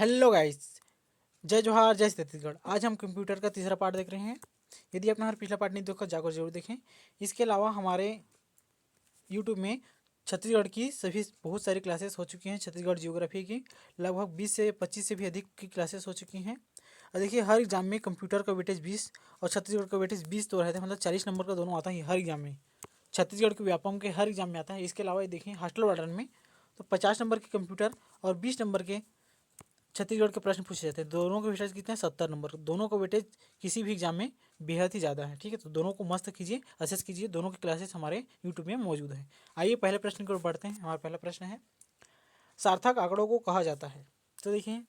Hello guys, जय जोहार जय छत्तीसगढ़। आज हम कंप्यूटर का तीसरा पार्ट देख रहे हैं। यदि आपने हमारा पिछला पार्ट नहीं देखा जाकर जरूर देखें। इसके अलावा हमारे यूट्यूब में छत्तीसगढ़ की सभी बहुत सारी क्लासेस हो चुकी हैं। छत्तीसगढ़ जियोग्राफी की लगभग 20 से 25 से भी अधिक की क्लासेस हो चुकी हैं। और देखिए, हर एग्जाम में कंप्यूटर का वेटेज 20 और छत्तीसगढ़ का वेटेज 20 तो रहता है, मतलब 40 नंबर का दोनों आता है हर एग्जाम में। छत्तीसगढ़ के व्यापम के हर एग्जाम में आता है। इसके अलावा ये देखिए, हॉस्टल वार्डन में तो 50 नंबर के कंप्यूटर और 20 नंबर के छत्तीसगढ़ के प्रश्न पूछे जाते हैं। दोनों के वेटेज कितने हैं? 70 नंबर। दोनों का वेटेज किसी भी एग्जाम में बेहद ही ज़्यादा है। ठीक है, तो दोनों को मस्त कीजिए, असेस कीजिए। दोनों की क्लासेस हमारे यूट्यूब में मौजूद है। आइए पहले प्रश्न की ओर बढ़ते हैं। हमारा पहला प्रश्न है, सार्थक आंकड़ों को कहा जाता है। तो देखिए,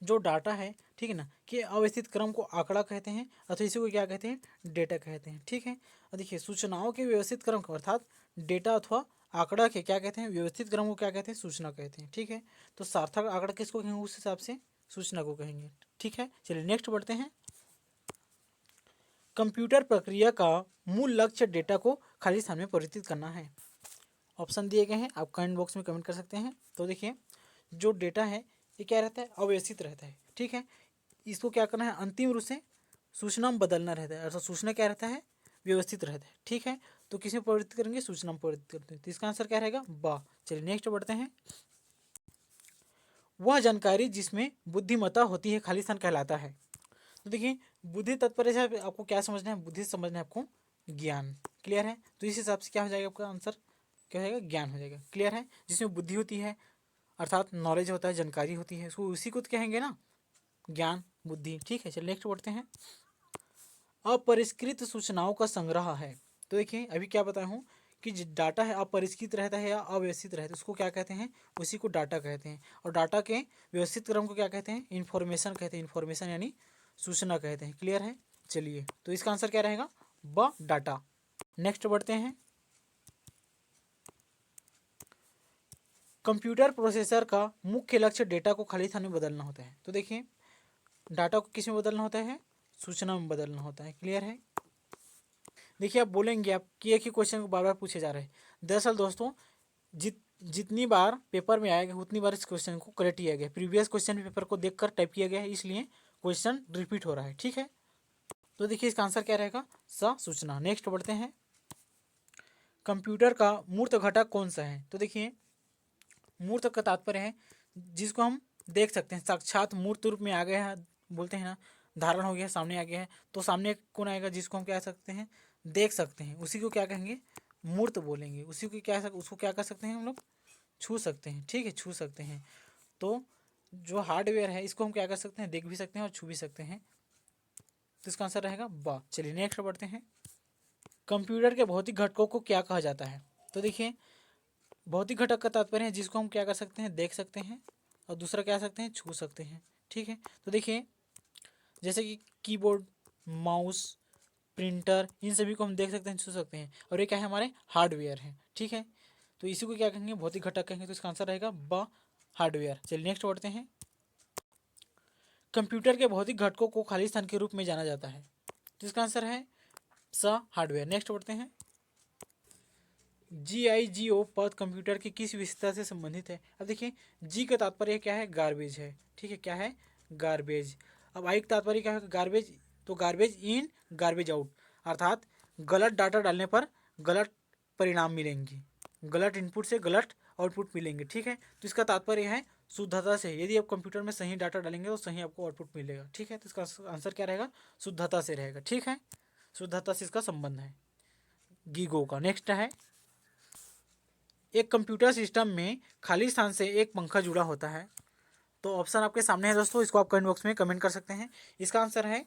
जो डाटा है, ठीक है ना, कि अव्यवस्थित क्रम को आंकड़ा कहते हैं अथवा इसी को क्या कहते हैं? डेटा कहते हैं। ठीक है, और देखिए, सूचनाओं के व्यवस्थित क्रम को अर्थात डेटा अथवा आंकड़ा के क्या कहते हैं? व्यवस्थित क्रम को क्या कहते हैं? सूचना कहते हैं। ठीक है, तो सार्थक आंकड़ा किसको कहेंगे? उस हिसाब से सूचना को कहेंगे। ठीक है, चलिए नेक्स्ट बढ़ते हैं। कंप्यूटर प्रक्रिया का मूल लक्ष्य डेटा को खाली स्थान में परिवर्तित करना है। ऑप्शन दिए गए हैं, आप कमेंट बॉक्स में कमेंट कर सकते हैं। तो देखिए, जो डेटा है ये क्या रहता है? अव्यवस्थित रहता है। ठीक है, इसको क्या करना है? अंतिम रूप से सूचना में बदलना रहता है। अर्थात सूचना क्या रहता है? व्यवस्थित रहता है। ठीक है, तो किस में परिवर्तित करेंगे? सूचना में परिवर्तित करते हैं। तो इसका आंसर क्या रहेगा? बा। चलिए नेक्स्ट बढ़ते हैं। वह जानकारी जिसमें बुद्धिमत्ता होती है खाली स्थान कहलाता है। तो देखिए, बुद्धि तत्पर्य से आपको क्या समझना है? बुद्धि समझना है आपको ज्ञान। क्लियर है? तो इस हिसाब से क्या हो जाएगा आपका आंसर? क्या हो जाएगा? ज्ञान हो जाएगा। क्लियर है? जिसमें बुद्धि होती है अर्थात नॉलेज होता है, जानकारी होती है, उसको उसी को तो कहेंगे ना, ज्ञान, बुद्धि। ठीक है, चलिए नेक्स्ट बढ़ते हैं। अपरिष्कृत सूचनाओं का संग्रह है। तो देखिए, अभी क्या बताया हूँ कि जो डाटा है अपरिष्कृत रहता है या अव्यवस्थित रहता है, उसको क्या कहते हैं? उसी को डाटा कहते हैं। और डाटा के व्यवस्थित क्रम को क्या कहते हैं? इन्फॉर्मेशन कहते हैं। इन्फॉर्मेशन यानी सूचना कहते हैं। क्लियर है? चलिए, तो इसका आंसर क्या रहेगा? ब, डाटा। नेक्स्ट बढ़ते हैं। कंप्यूटर प्रोसेसर का मुख्य लक्ष्य डेटा को खाली स्थान में बदलना होता है। तो देखिए, डाटा को किस में बदलना होता है? सूचना में बदलना होता है। क्लियर है? देखिए, आप बोलेंगे आप कि एक ही क्वेश्चन को बार बार पूछे जा रहे हैं। दरअसल दोस्तों, जितनी बार पेपर में आएगा उतनी बार इस क्वेश्चन को करेक्ट किया गया। प्रीवियस क्वेश्चन पेपर को देखकर टाइप किया गया है, इसलिए क्वेश्चन रिपीट हो रहा है। ठीक है, तो देखिए इसका आंसर क्या रहेगा? स, सूचना। नेक्स्ट बढ़ते हैं। कंप्यूटर का मूर्त घटक कौन सा है? तो देखिए, मूर्त का तात्पर्य है जिसको हम देख सकते हैं, साक्षात मूर्त रूप में आ गया है, बोलते हैं ना, धारण हो गया, सामने आ गया है। तो सामने कौन आएगा? जिसको हम क्या सकते हैं? देख सकते हैं, उसी को क्या कहेंगे? मूर्त बोलेंगे। उसी को क्या उसको क्या कर सकते हैं हम लोग? छू सकते हैं। ठीक है, छू सकते हैं। तो जो हार्डवेयर है इसको हम क्या कर सकते हैं? देख भी सकते हैं और छू भी सकते हैं। तो इसका आंसर रहेगा बा। चलिए नेक्स्ट बढ़ते हैं। कंप्यूटर के भौतिक घटकों को क्या कहा जाता है? तो देखिए, भौतिक घटक का तात्पर्य है जिसको हम क्या कर सकते हैं? देख सकते हैं, और दूसरा क्या सकते हैं? छू सकते हैं। ठीक है, तो देखिए, जैसे कि कीबोर्ड, माउस, प्रिंटर, इन सभी को हम देख सकते हैं, छू सकते हैं, और ये क्या है? हमारे हार्डवेयर है। ठीक है, तो इसी को क्या कहेंगे? भौतिक घटक कहेंगे। तो इसका आंसर रहेगा ब, हार्डवेयर। चलिए नेक्स्ट बढ़ते हैं। कंप्यूटर के भौतिक घटकों को खाली स्थान के रूप में जाना जाता है। तो इसका आंसर है स, हार्डवेयर। नेक्स्ट बढ़ते हैं। GIGO पद कंप्यूटर की किस विशेषता से संबंधित है? अब देखिए, जी का तात्पर्य क्या है? गार्बेज है। ठीक है, क्या है? गार्बेज। अब आई का तात्पर्य क्या है? गार्बेज। तो गार्बेज इन, गार्बेज आउट, अर्थात गलत डाटा डालने पर गलत परिणाम मिलेंगे, गलत इनपुट से गलत आउटपुट मिलेंगे। ठीक है, तो इसका तात्पर्य है शुद्धता से। यदि आप कंप्यूटर में सही डाटा डालेंगे तो सही आपको आउटपुट मिलेगा। ठीक है, तो इसका आंसर क्या रहेगा? शुद्धता से रहेगा। ठीक है, शुद्धता से इसका संबंध है गीगो का। नेक्स्ट है, एक कंप्यूटर सिस्टम में खाली स्थान से एक पंखा जुड़ा होता है। तो ऑप्शन आपके सामने है दोस्तों, इसको आप कमेंट बॉक्स में कमेंट कर सकते हैं। इसका आंसर है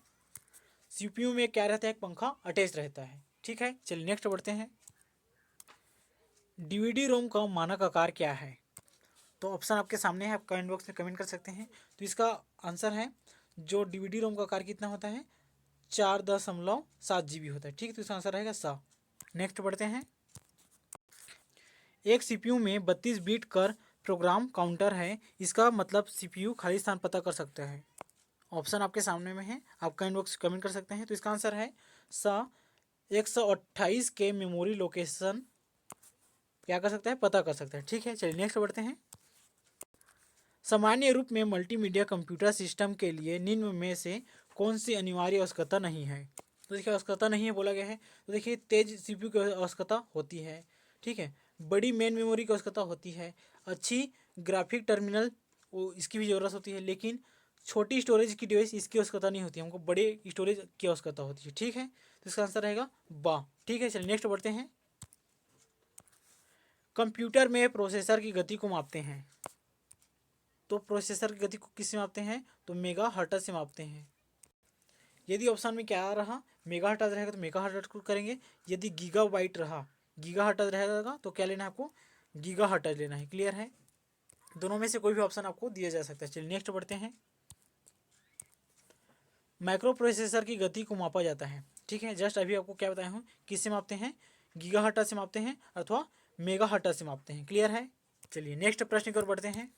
CPU में क्या रहता है? एक पंखा अटैच रहता है। ठीक है, चलिए नेक्स्ट बढ़ते हैं। DVD रोम का मानक आकार क्या है? तो ऑप्शन आपके सामने है, आप कमेंट बॉक्स में कमेंट कर सकते हैं। तो इसका आंसर है, जो DVD रोम का आकार कितना होता है? 4.7 GB होता है। ठीक है, तो इसका आंसर रहेगा सा। नेक्स्ट बढ़ते हैं। एक CPU में 32 बिट कर प्रोग्राम काउंटर है, इसका मतलब CPU खाली स्थान पता कर सकता है। ऑप्शन आपके सामने में है, आप कमेंट बॉक्स कमेंट कर सकते हैं। तो इसका आंसर है सा, 128 के मेमोरी लोकेशन क्या कर सकता है? पता कर सकता है। ठीक है, चलिए नेक्स्ट बढ़ते हैं। सामान्य रूप में मल्टीमीडिया कंप्यूटर सिस्टम के लिए निम्न में से कौन सी अनिवार्य आवश्यकता नहीं है? तो देखिए आवश्यकता नहीं है बोला गया है। तो देखिए तेज सीपीयू की आवश्यकता होती है, ठीक है, बड़ी मेन मेमोरी की आवश्यकता होती है, अच्छी ग्राफिक टर्मिनल वो इसकी भी ज़रूरत होती है, लेकिन छोटी स्टोरेज की डिवाइस इसकी आवश्यकता नहीं होती, हमको बड़े स्टोरेज की आवश्यकता होती है, ठीक है। तो इसका आंसर रहेगा बा, ठीक है। चलिए नेक्स्ट बढ़ते हैं। कंप्यूटर में प्रोसेसर की गति को मापते हैं, तो प्रोसेसर की गति को किससे मापते हैं? तो मेगा हर्ट्ज से मापते हैं। यदि ऑप्शन में क्या आ रहा मेगा हर्ट्ज रहेगा तो मेगा हर्ट्ज को करेंगे, यदि गीगाबाइट रहा गीगा हर्ट्ज रहेगा तो क्या लेना है आपको? गीगा हर्ट्ज लेना है। क्लियर है? दोनों में से कोई भी ऑप्शन आपको दिया जा सकता है। चलिए नेक्स्ट बढ़ते हैं। माइक्रो प्रोसेसर की गति को मापा जाता है, ठीक है, जस्ट अभी आपको क्या बताया हूँ, किससे मापते हैं? गीगा हर्ट्ज से मापते हैं अथवा मेगा हर्ट्ज से मापते हैं। क्लियर है? चलिए नेक्स्ट प्रश्न की ओर बढ़ते हैं।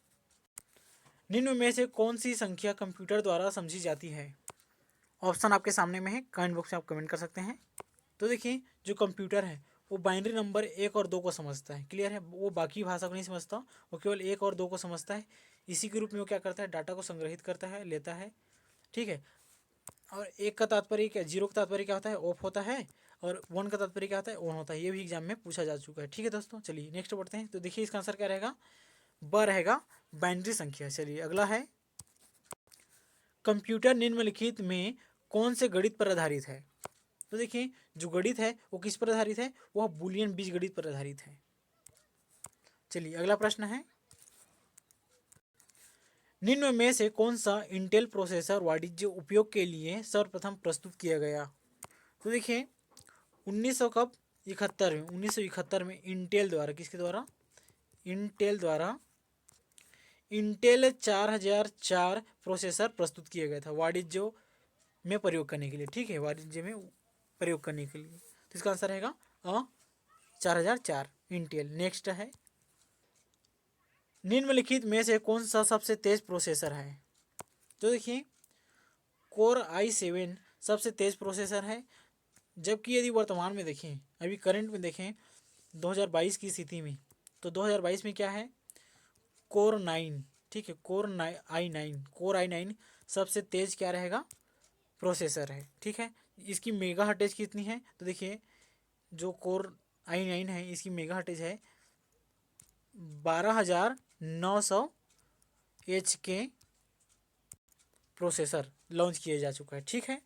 निम्न में से कौन सी संख्या कंप्यूटर द्वारा समझी जाती है? ऑप्शन आपके सामने में है, कमेंट बॉक्स में आप कमेंट कर सकते हैं। तो देखिए जो कंप्यूटर है वो बाइनरी नंबर 1 और 2 को समझता है। क्लियर है? वो बाकी भाषा को नहीं समझता, वो केवल 1 और 2 को समझता है। इसी के रूप में वो क्या करता है? डाटा को संग्रहित करता है, लेता है, ठीक है। और 1 का तात्पर्य क्या, 0 का तात्पर्य क्या होता है? ऑफ होता है, और 1 का तात्पर्य क्या होता है? ऑन होता है। ये भी एग्जाम में पूछा जा चुका है, ठीक है दोस्तों। चलिए नेक्स्ट बढ़ते हैं। तो देखिए इसका आंसर क्या रहेगा? ब रहेगा, बाइनरी संख्या। चलिए अगला है, कंप्यूटर निम्नलिखित में कौन से गणित पर आधारित है? तो देखिए जो गणित है वो किस पर आधारित है? वह बूलियन बीजगणित पर आधारित है। चलिए अगला प्रश्न है, निम्न में से कौन सा इंटेल प्रोसेसर वाणिज्य उपयोग के लिए सर्वप्रथम प्रस्तुत किया गया? तो देखिए 1971 में इंटेल द्वारा, किसके द्वारा? इंटेल द्वारा इंटेल 4004 प्रोसेसर प्रस्तुत किया गया था वाणिज्य में प्रयोग करने के लिए, ठीक है, वाणिज्य में प्रयोग करने के लिए। तो इसका आंसर रहेगा 4004 इंटेल। नेक्स्ट है, निम्नलिखित में से कौन सा सबसे तेज प्रोसेसर है? तो देखिए कोर i7 सबसे तेज प्रोसेसर है, जबकि यदि वर्तमान में देखें, अभी करंट में देखें 2022 की स्थिति में, तो 2022 में क्या है? कोर 9, ठीक है, कोर आई नाइन सबसे तेज क्या रहेगा? प्रोसेसर है, ठीक है। इसकी मेगा हर्टेज कितनी है? तो देखिए जो कोर i9 है इसकी मेगा हर्टेज है 12,900 एच के प्रोसेसर लॉन्च किया जा चुका है, ठीक है,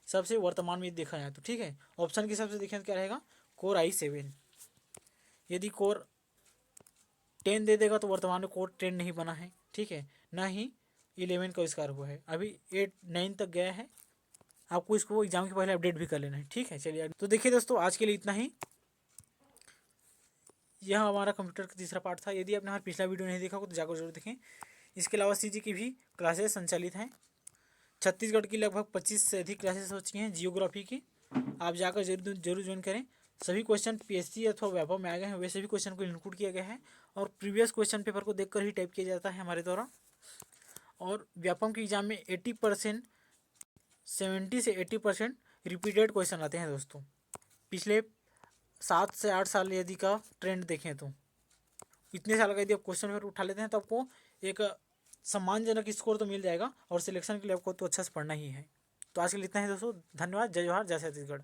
सबसे वर्तमान में देखा जाए तो, ठीक है। ऑप्शन के हिसाब से देखें तो क्या रहेगा? Core i7। यदि कोर 10 दे देगा तो वर्तमान में कोर 10 नहीं बना है, ठीक है, ना ही 11 का आविष्कार हुआ है, अभी 8 9 तक गया है। आपको इसको एग्जाम के पहले अपडेट भी कर लेना है, ठीक है। चलिए तो देखिए दोस्तों आज के लिए इतना ही। यह हमारा कंप्यूटर का तीसरा पार्ट था। यदि आपने हमारा पिछला वीडियो नहीं देखा हो तो जाकर जरूर देखें। इसके अलावा सीजी की भी क्लासेस संचालित हैं। छत्तीसगढ़ की लगभग 25 से अधिक क्लासेस हो चुकी हैं जियोग्राफी की, आप जाकर जरूर ज्वाइन करें। सभी क्वेश्चन पीएससी अथवा व्यापक में आ गए हैं, वैसे भी क्वेश्चन को इंक्लूड किया गया है और प्रीवियस क्वेश्चन पेपर को देखकर ही टाइप किया जाता है हमारे द्वारा। और व्यापम के एग्जाम में 80% 70 से 80% रिपीटेड क्वेश्चन आते हैं दोस्तों। पिछले 7 से 8 साल यदि का ट्रेंड देखें तो इतने साल का यदि आप क्वेश्चन पेपर उठा लेते हैं तो आपको एक सम्मानजनक स्कोर तो मिल जाएगा, और सिलेक्शन के लिए आपको तो अच्छा से पढ़ना ही है। तो आज के लिए इतना ही दोस्तों, धन्यवाद। जय जवाहर, जय छत्तीसगढ़।